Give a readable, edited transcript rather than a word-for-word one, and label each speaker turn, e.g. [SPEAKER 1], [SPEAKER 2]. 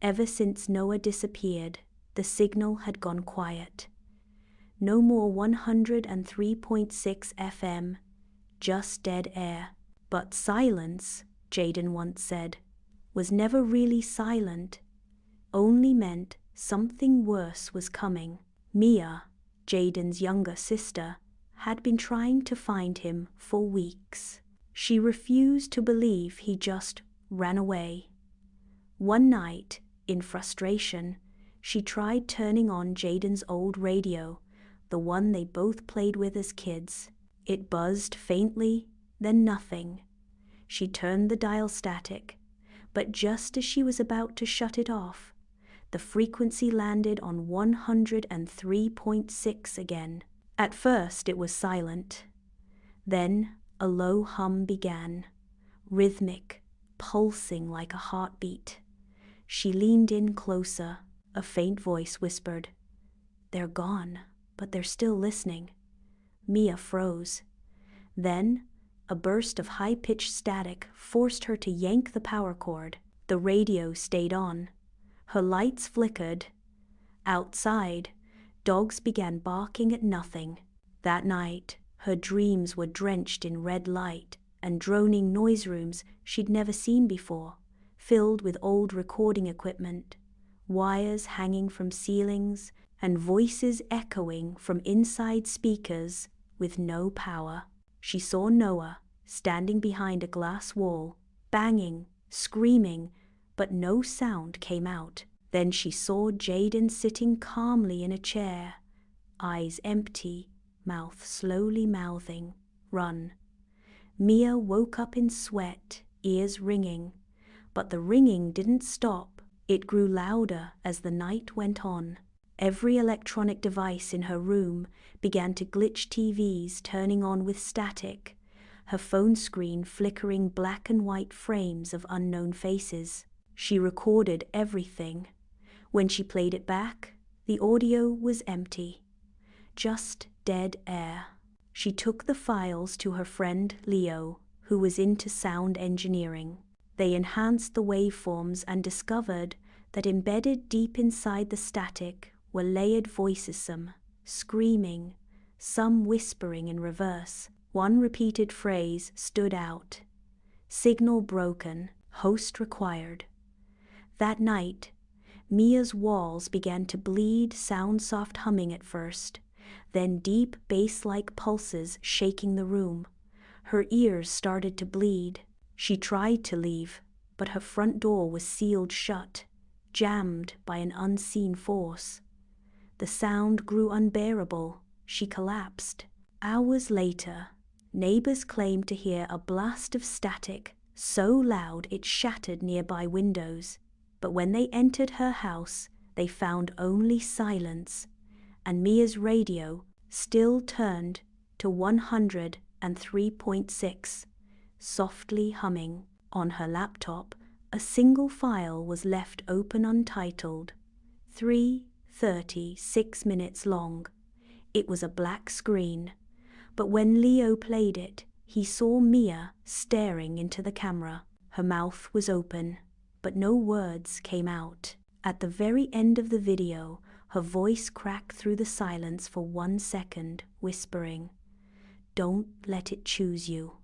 [SPEAKER 1] Ever since Noah disappeared, the signal had gone quiet. No more 103.6 FM, just dead air. But silence, Jaden once said, was never really silent, only meant something worse was coming. Mia, Jaden's younger sister, had been trying to find him for weeks. She refused to believe he just ran away. One night, in frustration, she tried turning on Jaden's old radio, the one they both played with as kids. It buzzed faintly, then nothing. She turned the dial static, but just as she was about to shut it off, the frequency landed on 103.6 again. At first it was silent. Then a low hum began, rhythmic, pulsing like a heartbeat. She leaned in closer. A faint voice whispered, "They're gone, but they're still listening." Mia froze. Then a burst of high-pitched static forced her to yank the power cord. The radio stayed on. Her lights flickered. Outside, dogs began barking at nothing. That night, her dreams were drenched in red light and droning noise rooms she'd never seen before, filled with old recording equipment, wires hanging from ceilings, and voices echoing from inside speakers with no power. She saw Noah standing behind a glass wall, banging, screaming, but no sound came out. Then she saw Jaden sitting calmly in a chair, eyes empty, mouth slowly mouthing, "Run." Mia woke up in sweat, ears ringing. But the ringing didn't stop. It grew louder as the night went on. Every electronic device in her room began to glitch, TVs turning on with static, her phone screen flickering black and white frames of unknown faces. She recorded everything. When she played it back, the audio was empty. Just dead air. She took the files to her friend Leo, who was into sound engineering. They enhanced the waveforms and discovered that embedded deep inside the static were layered voices, some screaming, some whispering in reverse. One repeated phrase stood out: "Signal broken, host required." That night, Mia's walls began to bleed, sound soft humming at first, then deep bass-like pulses shaking the room. Her ears started to bleed. She tried to leave, but her front door was sealed shut, jammed by an unseen force. The sound grew unbearable. She collapsed. Hours later, neighbors claimed to hear a blast of static so loud it shattered nearby windows. But when they entered her house, they found only silence, and Mia's radio still turned to 103.6, softly humming. On her laptop, a single file was left open untitled, 3:36 minutes long. It was a black screen, but when Leo played it, he saw Mia staring into the camera. Her mouth was open, but no words came out. At the very end of the video, her voice cracked through the silence for 1 second, whispering, "Don't let it choose you."